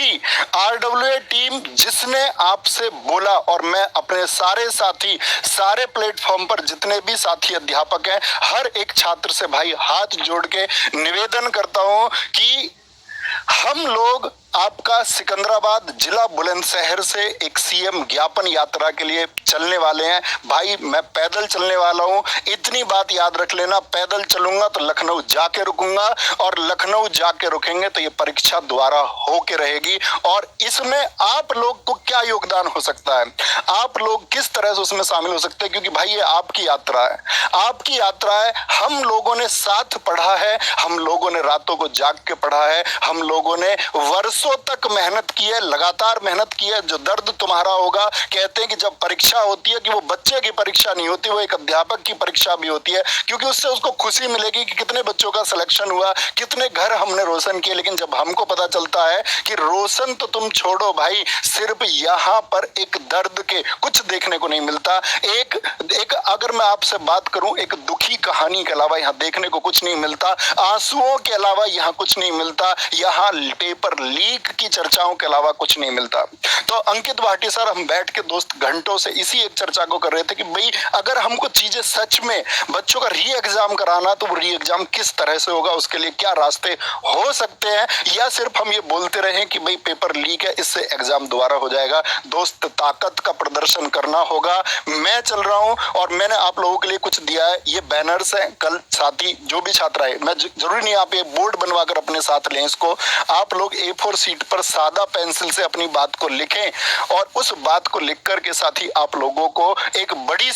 वही RWA team जिसने आपसे बोला, और मैं अपने सारे साथी, सारे प्लेटफॉर्म पर जितने भी साथी अध्यापक हैं, हर एक छात्र से भाई हाथ जोड़ के निवेदन करता हूं कि हम लोग आपका सिकंदराबाद जिला बुलंदशहर से एक सीएम ज्ञापन यात्रा के लिए चलने वाले हैं। भाई मैं पैदल चलने वाला हूं, इतनी बात याद रख लेना, पैदल चलूंगा तो लखनऊ जाके रुकूंगा, और लखनऊ जाके रुकेंगे तो ये परीक्षा दोबारा होके रहेगी। और इसमें आप लोग को क्या योगदान हो सकता है, आप लोग किस तरह से उसमें शामिल हो सकते हैं, क्योंकि भाई ये आपकी यात्रा है, आपकी यात्रा है। हम लोगों ने साथ पढ़ा है, हम लोगों ने रातों को जाग के पढ़ा है, हम लोगों ने वर्षों तक मेहनत की है, लगातार मेहनत की है। जो दर्द तुम्हारा होगा, कहते हैं कि जब परीक्षा होती है कि वो बच्चे की परीक्षा नहीं होती, वो एक अध्यापक की परीक्षा भी होती है, क्योंकि उससे उसको खुशी मिलेगी कि कितने बच्चों का सिलेक्शन हुआ, कितने घर हमने रोशन किए। लेकिन जब हमको पता चलता है कि रोशन तो तुम छोड़ो भाई, सिर्फ यहाँ पर एक दर्द के कुछ देखने को नहीं मिलता। एक अगर मैं आपसे बात करूं, एक दुखी कहानी के अलावा यहाँ देखने को कुछ नहीं मिलता, आंसुओं के अलावा यहाँ कुछ नहीं मिलता, यहाँ पेपर लीक की चर्चाओं के अलावा कुछ नहीं मिलता। तो अंकित भाटी सर, हम बैठ के दोस्त घंटों से इसी एक चर्चा को कर रहे थे कि भाई अगर हमको चीजें सच में बच्चों का री एग्जाम कराना, तो वो री एग्जाम किस तरह से होगा, उसके लिए क्या रास्ते हो सकते हैं, या सिर्फ हम ये बोलते रहे कि भाई पेपर लीक है, इससे एग्जाम दोबारा हो जाएगा। दोस्त, ताकत का प्रदर्शन करना होगा। मैं चल रहा हूं और मैंने आप लोगों के लिए कुछ दिया है, ये बैनर्स हैं। कल साथी जो भी छात्र आए, मैं जरूरी नहीं आप ये बोर्ड बनवाकर अपने साथ लें, इसको आप लोग A4 शीट पर सादा पेंसिल से अपनी बात को लिखें, और उस बात को लिख कर के साथ ही आप लोगों को एक बड़ी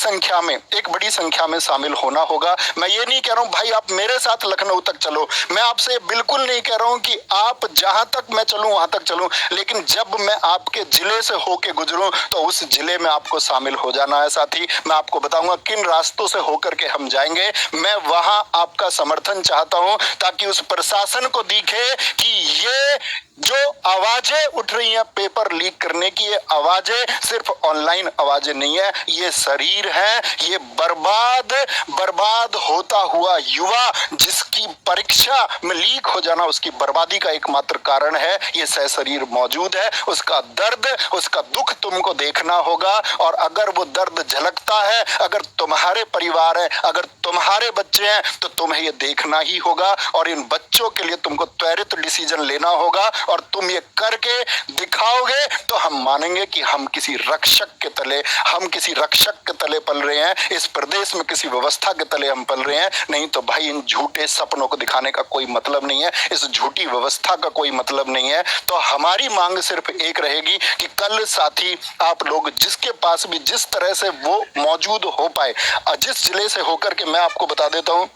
संख्या में शामिल होना होगा। मैं ये नहीं कह रहा हूं भाई आप मेरे साथ लखनऊ तक चलो, मैं आपसे बिल्कुल नहीं कह रहा हूं कि आप जहां तक मैं चलूं वहां तक चलूं, लेकिन जब मैं आपके जिले से होके गुजरूं तो उस जिले में आपको शामिल हो जाना है साथी। मैं आपको बताऊंगा किन रास्तों से होकर के हम जाएंगे। मैं वहां आपका समर्थन चाहता हूं, ताकि उस प्रशासन को दिखे कि ये जो आवाजें उठ रही हैं पेपर लीक करने की, ये आवाजें सिर्फ ऑनलाइन आवाजें नहीं है, ये शरीर है, ये बर्बाद होता हुआ युवा जिसकी परीक्षा में लीक हो जाना उसकी बर्बादी का एकमात्र कारण है। ये सह शरीर मौजूद है, उसका दर्द, उसका दुख तुमको देखना होगा। और अगर वो दर्द झलकता है, अगर तुम्हारे परिवार है, अगर तुम्हारे बच्चे हैं, तो तुम्हें ये देखना ही होगा, और इन बच्चों के लिए तुमको त्वरित डिसीजन लेना होगा। और तुम ये करके दिखाओगे तो हम मानेंगे कि हम किसी रक्षक के तले पल रहे हैं, इस प्रदेश में किसी व्यवस्था के तले हम पल रहे हैं। नहीं तो भाई इन झूठे सपनों को दिखाने का कोई मतलब नहीं है, इस झूठी व्यवस्था का कोई मतलब नहीं है। तो हमारी मांग सिर्फ एक रहेगी कि कल साथी आप लोग जिसके पास भी जिस तरह से वो मौजूद हो पाए, जिस जिले से होकर के, मैं आपको बता देता हूं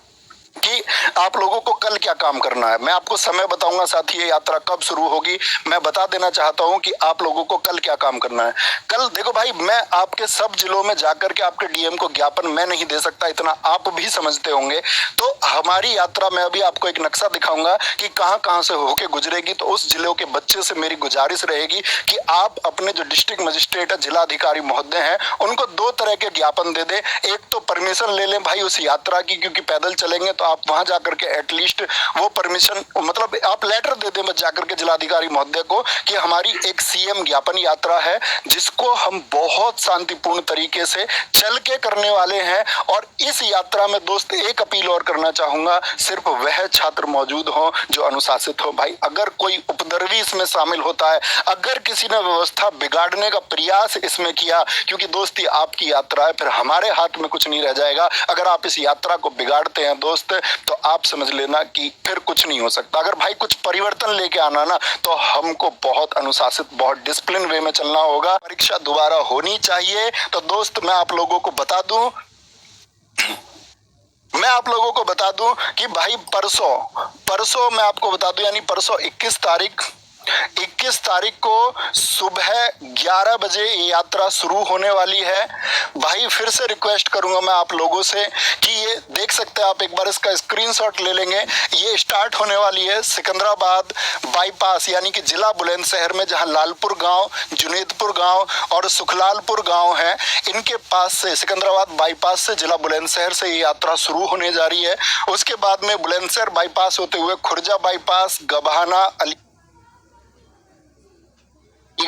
कि आप लोगों को कल क्या काम करना है। मैं आपको समय बताऊंगा साथी, ये यात्रा कब शुरू होगी। मैं बता देना चाहता हूं कि आप लोगों को कल क्या काम करना है। कल देखो भाई, मैं आपके सब जिलों में जाकर के आपके डीएम को ज्ञापन मैं नहीं दे सकता, इतना आप भी समझते होंगे। तो हमारी यात्रा में अभी आपको एक नक्शा दिखाऊंगा कि कहां कहां से होके गुजरेगी। तो उस जिलों के बच्चे से मेरी गुजारिश रहेगी कि आप अपने जो डिस्ट्रिक्ट मजिस्ट्रेट है, जिलाधिकारी महोदय हैं, उनको 2 तरह के ज्ञापन दे दे। एक तो परमिशन ले लें भाई उस यात्रा की, क्योंकि पैदल चलेंगे तो आप वहां जाकर के एटलीस्ट वो परमिशन, मतलब आप लेटर दे दें जाकर के जिलाधिकारी महोदय को कि हमारी एक सीएम ज्ञापन यात्रा है, जिसको हम बहुत शांतिपूर्ण तरीके से चल के करने वाले हैं। और इस यात्रा में दोस्त एक अपील और करना चाहूंगा, सिर्फ वह छात्र मौजूद हो जो अनुशासित हो। भाई अगर कोई उपद्रवी इसमें शामिल होता है, अगर किसी ने व्यवस्था बिगाड़ने का प्रयास इसमें किया, क्योंकि दोस्ती आपकी यात्रा है, फिर हमारे हाथ में कुछ नहीं रह जाएगा। अगर आप इस यात्रा को बिगाड़ते हैं दोस्त, तो आप समझ लेना कि फिर कुछ नहीं हो सकता। अगर भाई कुछ परिवर्तन लेके आना ना, तो हमको बहुत अनुशासित, बहुत डिसिप्लिन वे में चलना होगा। परीक्षा दोबारा होनी चाहिए। तो दोस्त मैं आप लोगों को बता दूं कि भाई परसों मैं आपको बता दूं, यानी परसों 21 तारीख को सुबह 11 बजे ये यात्रा शुरू होने वाली है। भाई फिर से रिक्वेस्ट करूंगा मैं आप लोगों से कि ये देख सकते हैं आप, एक बार इसका स्क्रीनशॉट ले लेंगे। ये स्टार्ट होने वाली है सिकंदराबाद बाईपास, यानी कि जिला बुलंदशहर में, जहां लालपुर गांव, जुनेदपुर गांव और सुखलालपुर गांव है, इनके पास से सिकंदराबाद बाईपास से जिला बुलंदशहर से ये यात्रा शुरू होने जा रही है। उसके बाद में बुलंदशहर बाईपास होते हुए खुर्जा बाईपास, गभाना,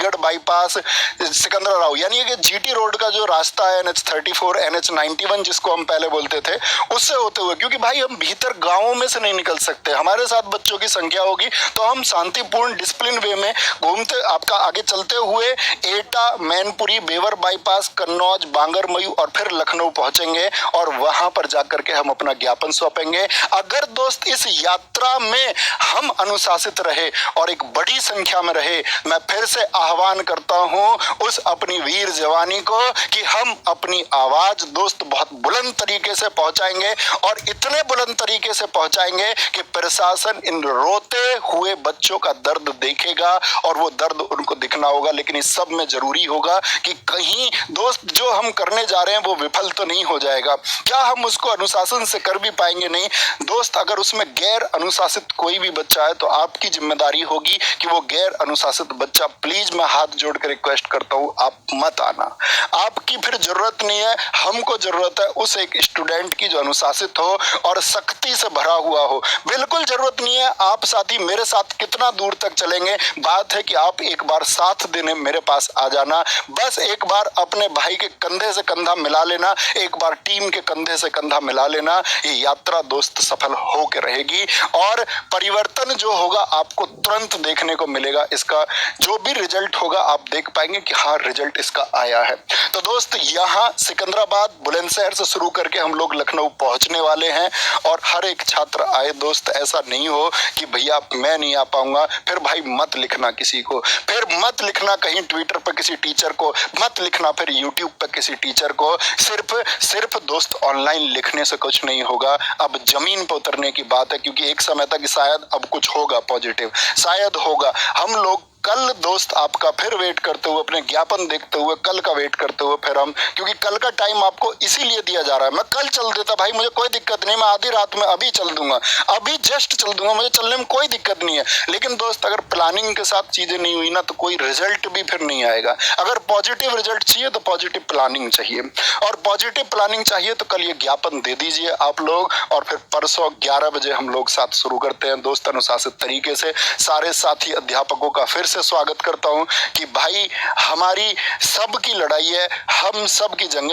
अलीगढ़ बाईपास सिकंदराबाद, यानी कि जीटी रोड का जो रास्ता है NH34 NH91 जिसको हम पहले बोलते थे, उससे होते हुए, क्योंकि भाई हम भीतर गांवों में से नहीं निकल सकते, हमारे साथ बच्चों की संख्या होगी तो हम शांतिपूर्ण डिसिप्लिन वे में घूमते आपका आगे चलते हुए एटा, मैनपुरी, बेवर बाईपास, कन्नौज, बांगरमऊ और फिर लखनऊ पहुंचेंगे और वहां पर जाकर के हम अपना ज्ञापन सौंपेंगे। अगर दोस्त इस यात्रा में हम अनुशासित रहे और एक बड़ी संख्या में रहे, मैं फिर से आह्वान करता हूं उस अपनी वीर जवानी को कि हम अपनी आवाज दोस्त बहुत बुलंद तरीके से पहुंचाएंगे और इतने बुलंद तरीके से पहुंचाएंगे कि प्रशासन इन रोते हुए बच्चों का दर्द देखेगा और वो दर्द उनको दिखना होगा। लेकिन इस सब में जरूरी होगा कि कहीं दोस्त जो हम करने जा रहे हैं वो विफल तो नहीं हो जाएगा। क्या हम उसको अनुशासन से कर भी पाएंगे? नहीं दोस्त, अगर उसमें गैर अनुशासित कोई भी बच्चा है तो आपकी जिम्मेदारी होगी कि वो गैर अनुशासित बच्चा, प्लीज मैं हाथ जोड़ कर रिक्वेस्ट करता हूं, आप मत आना। आपकी फिर जरूरत नहीं है, हमको जरूरत है उस एक स्टूडेंट की जो अनुशासित हो और सख्ती से भरा हुआ हो। बिल्कुल जरूरत नहीं है आप साथी मेरे साथ कितना दूर तक चलेंगे, बात है कि आप एक बार साथ देने मेरे पास आ जाना। बस एक बार अपने भाई के कंधे से कंधा मिला लेना, एक बार टीम के कंधे से कंधा मिला लेना, ये यात्रा दोस्त सफल हो के रहेगी और परिवर्तन जो होगा आपको तुरंत देखने को मिलेगा। इसका जो भी रिजल्ट होगा आप देख पाएंगे कि हाँ रिजल्ट इसका आया है। तो दोस्त यहाँ सिकंदराबाद बुलंदशहर से शुरू करके हम लोग लखनऊ पहुंचने वाले हैं और हर एक छात्र आए दोस्त, ऐसा नहीं हो कि भैया मैं नहीं आ पाऊंगा, फिर भाई मत लिखना किसी को, फिर मत लिखना कहीं ट्विटर पर किसी टीचर को, मत लिखना फिर यूट्यूब पर किसी टीचर को। सिर्फ दोस्त ऑनलाइन लिखने से कुछ नहीं होगा, अब जमीन पर उतरने की बात है, क्योंकि एक समय तक शायद अब कुछ होगा पॉजिटिव, शायद होगा। हम लोग कल दोस्त आपका फिर वेट करते हुए, अपने ज्ञापन देखते हुए कल का वेट करते हुए फिर हम, क्योंकि कल का टाइम आपको इसीलिए दिया जा रहा है। मैं कल चल देता भाई, मुझे कोई दिक्कत नहीं, मैं आधी रात में अभी चल दूंगा, अभी जस्ट चल दूंगा, मुझे चलने में कोई दिक्कत नहीं है। लेकिन दोस्त अगर प्लानिंग के साथ चीजें नहीं हुई ना तो कोई रिजल्ट भी फिर नहीं आएगा। अगर पॉजिटिव रिजल्ट चाहिए तो पॉजिटिव प्लानिंग चाहिए, और पॉजिटिव प्लानिंग चाहिए तो कल ये ज्ञापन दे दीजिए आप लोग, और फिर परसों 11 बजे हम लोग साथ शुरू करते हैं दोस्त अनुशासित तरीके से। सारे साथी अध्यापकों का फिर से स्वागत करता हूं कि भाई हमारी सबकी लड़ाई है, हम सब की जंग